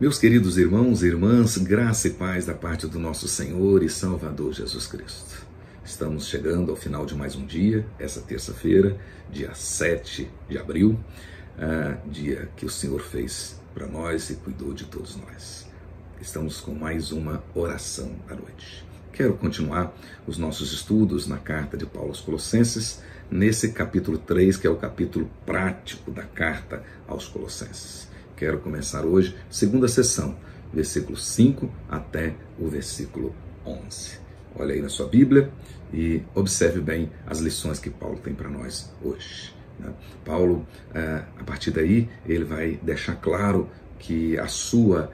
Meus queridos irmãos e irmãs, graça e paz da parte do nosso Senhor e Salvador Jesus Cristo. Estamos chegando ao final de mais um dia, essa terça-feira, dia 7 de abril, dia que o Senhor fez para nós e cuidou de todos nós. Estamos com mais uma oração à noite. Quero continuar os nossos estudos na carta de Paulo aos Colossenses, nesse capítulo 3, que é o capítulo prático da carta aos Colossenses. Quero começar hoje, segunda sessão, versículo 5 até o versículo 11. Olha aí na sua Bíblia e observe bem as lições que Paulo tem para nós hoje. Paulo, a partir daí, ele vai deixar claro que a sua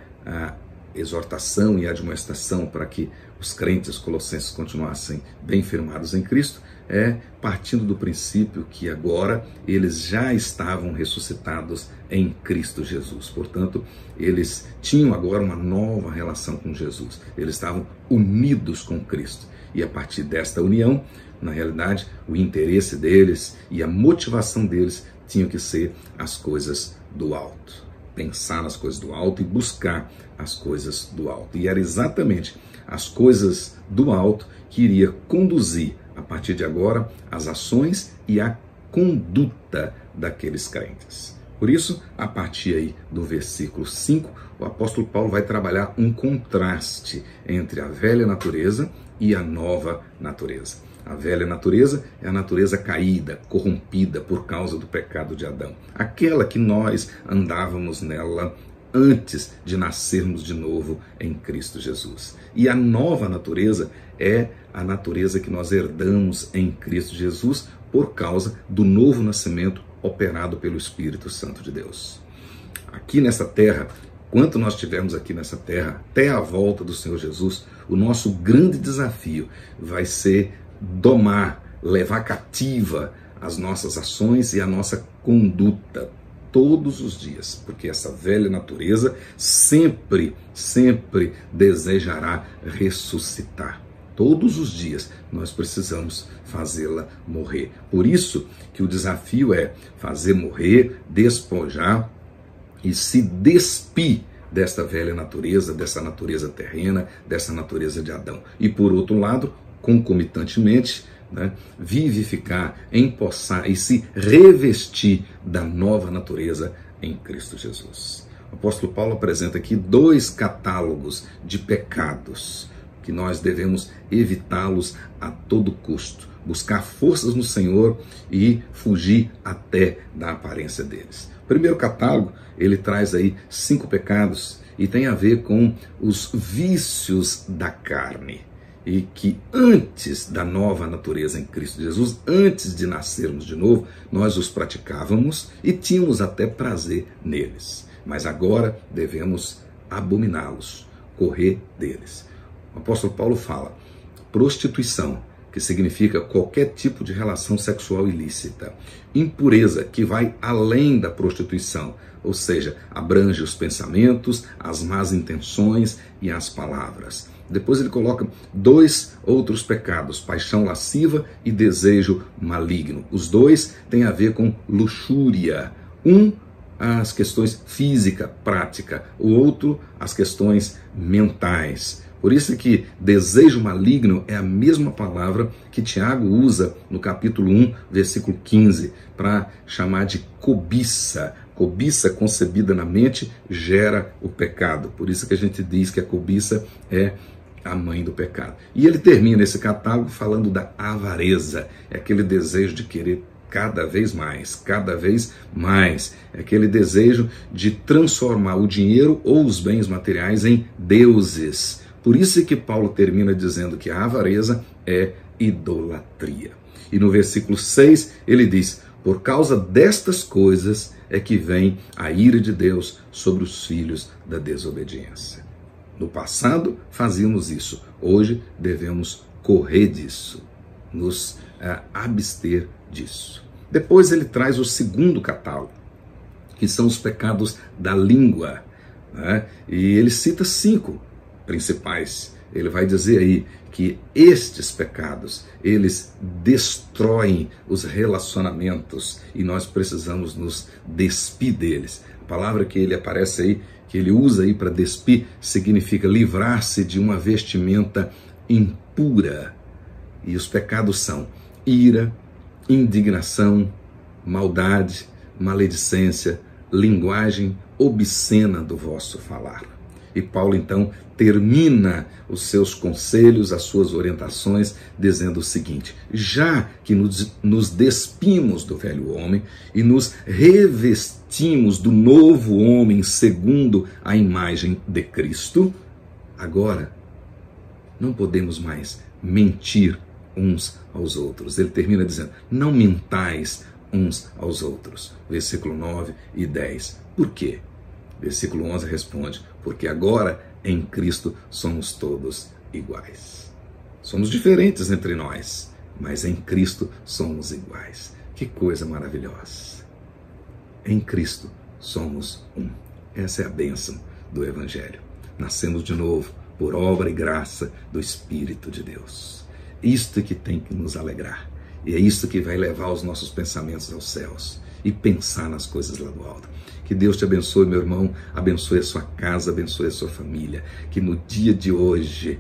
exortação e admoestação para que os crentes colossenses continuassem bem firmados em Cristo é partindo do princípio que agora eles já estavam ressuscitados em Cristo Jesus. Portanto, eles tinham agora uma nova relação com Jesus. Eles estavam unidos com Cristo. E a partir desta união, na realidade, o interesse deles e a motivação deles tinham que ser as coisas do alto. Pensar nas coisas do alto e buscar as coisas do alto. E era exatamente as coisas do alto que iria conduzir, a partir de agora, as ações e a conduta daqueles crentes. Por isso, a partir aí do versículo 5, o apóstolo Paulo vai trabalhar um contraste entre a velha natureza e a nova natureza. A velha natureza é a natureza caída, corrompida por causa do pecado de Adão. Aquela que nós andávamos nela antes de nascermos de novo em Cristo Jesus. E a nova natureza é a natureza que nós herdamos em Cristo Jesus por causa do novo nascimento operado pelo Espírito Santo de Deus. Aqui nessa terra, quanto nós estivermos aqui nessa terra, até a volta do Senhor Jesus, o nosso grande desafio vai ser domar, levar cativa as nossas ações e a nossa conduta todos os dias, porque essa velha natureza sempre desejará ressuscitar. Todos os dias nós precisamos fazê-la morrer. Por isso que o desafio é fazer morrer, despojar e se despir desta velha natureza, dessa natureza terrena, dessa natureza de Adão. E por outro lado, concomitantemente, vivificar, empossar e se revestir da nova natureza em Cristo Jesus. O apóstolo Paulo apresenta aqui 2 catálogos de pecados que nós devemos evitá-los a todo custo, buscar forças no Senhor e fugir até da aparência deles. O primeiro catálogo, ele traz aí 5 pecados e tem a ver com os vícios da carne. E que antes da nova natureza em Cristo Jesus, antes de nascermos de novo, nós os praticávamos e tínhamos até prazer neles. Mas agora devemos abominá-los, correr deles. O apóstolo Paulo fala: prostituição, que significa qualquer tipo de relação sexual ilícita. Impureza, que vai além da prostituição, ou seja, abrange os pensamentos, as más intenções e as palavras. Depois ele coloca 2 outros pecados, paixão lasciva e desejo maligno. Os 2 têm a ver com luxúria. As questões física, prática. O outro, as questões mentais. Por isso que desejo maligno é a mesma palavra que Tiago usa no capítulo 1, versículo 15, para chamar de cobiça. Cobiça concebida na mente gera o pecado. Por isso que a gente diz que a cobiça é a mãe do pecado. E ele termina esse catálogo falando da avareza. É aquele desejo de querer cada vez mais. É aquele desejo de transformar o dinheiro ou os bens materiais em deuses. Por isso é que Paulo termina dizendo que a avareza é idolatria. E no versículo 6 ele diz: por causa destas coisas é que vem a ira de Deus sobre os filhos da desobediência. No passado fazíamos isso, hoje devemos correr disso, nos abster disso. Depois ele traz o segundo catálogo, que são os pecados da língua, e ele cita 5 principais. Ele vai dizer aí que estes pecados, eles destroem os relacionamentos e nós precisamos nos despir deles. A palavra que ele aparece aí, que ele usa aí para despir, significa livrar-se de uma vestimenta impura. E os pecados são ira, indignação, maldade, maledicência, linguagem obscena do vosso falar. E Paulo então termina os seus conselhos, as suas orientações, dizendo o seguinte: já que nos despimos do velho homem e nos revestimos do novo homem segundo a imagem de Cristo, agora não podemos mais mentir uns aos outros. Ele termina dizendo: não mentais uns aos outros. Versículo 9 e 10. Por quê? Versículo 11 responde: porque agora em Cristo somos todos iguais. Somos diferentes entre nós, mas em Cristo somos iguais. Que coisa maravilhosa! Em Cristo somos um. Essa é a bênção do Evangelho. Nascemos de novo por obra e graça do Espírito de Deus. Isto que tem que nos alegrar. E é isso que vai levar os nossos pensamentos aos céus e pensar nas coisas lá do alto. Que Deus te abençoe, meu irmão, abençoe a sua casa, abençoe a sua família. Que no dia de hoje,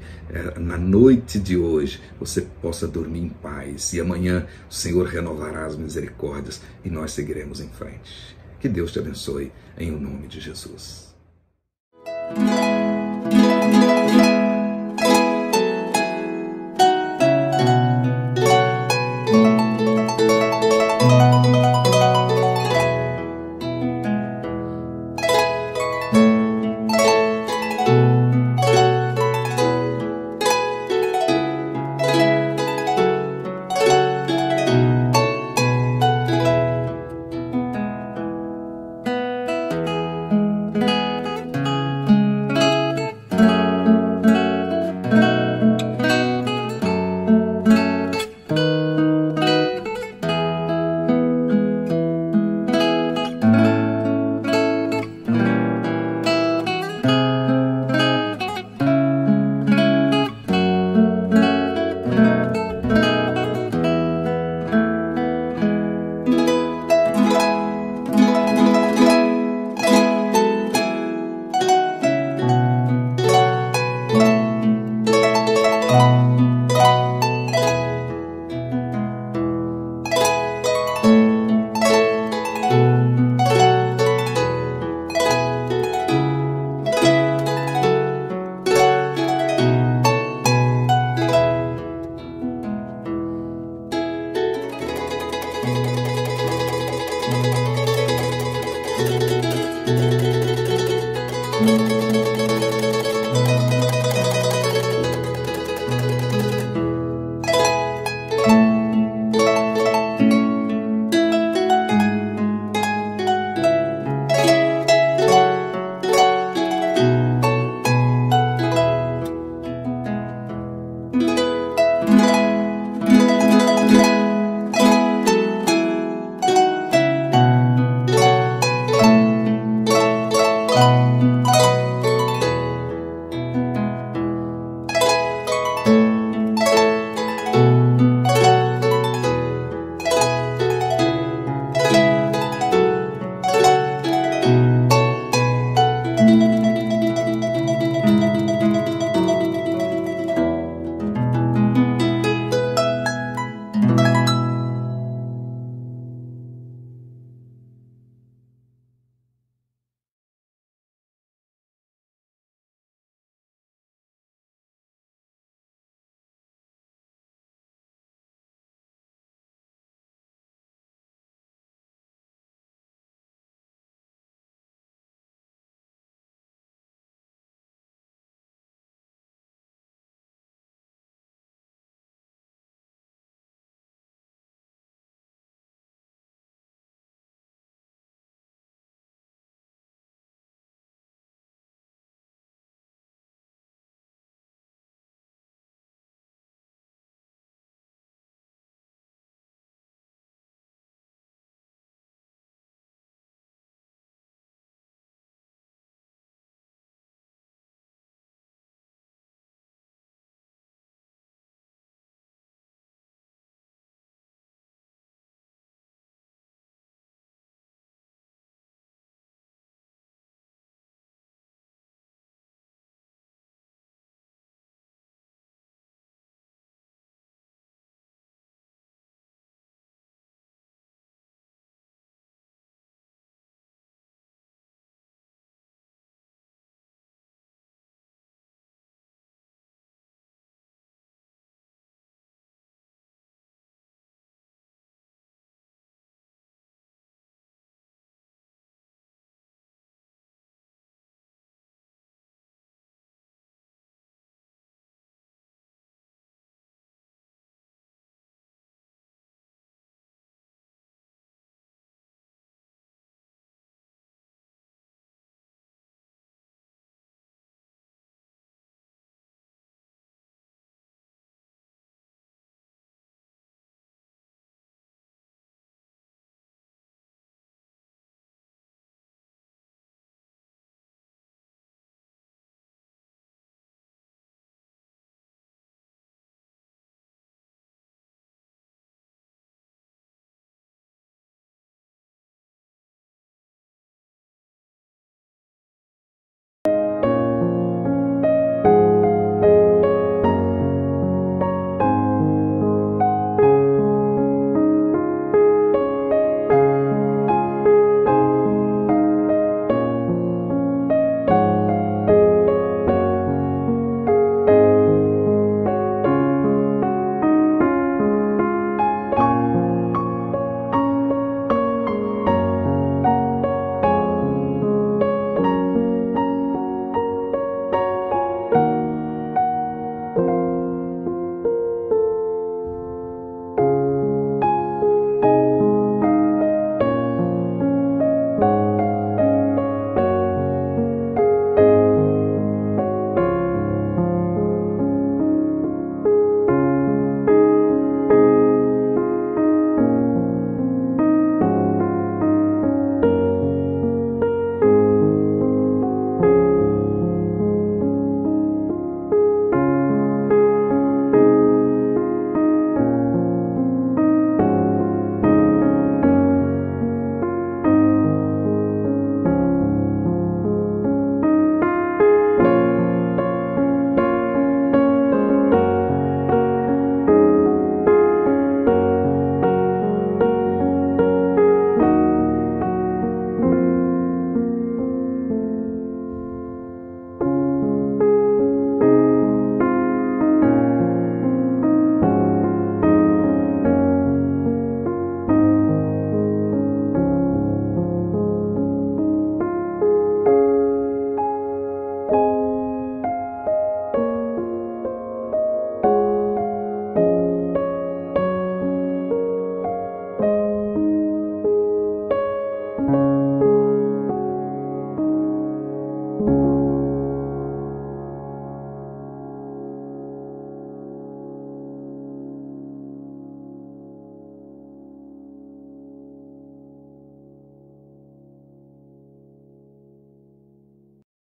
na noite de hoje, você possa dormir em paz. E amanhã o Senhor renovará as misericórdias e nós seguiremos em frente. Que Deus te abençoe, em o nome de Jesus.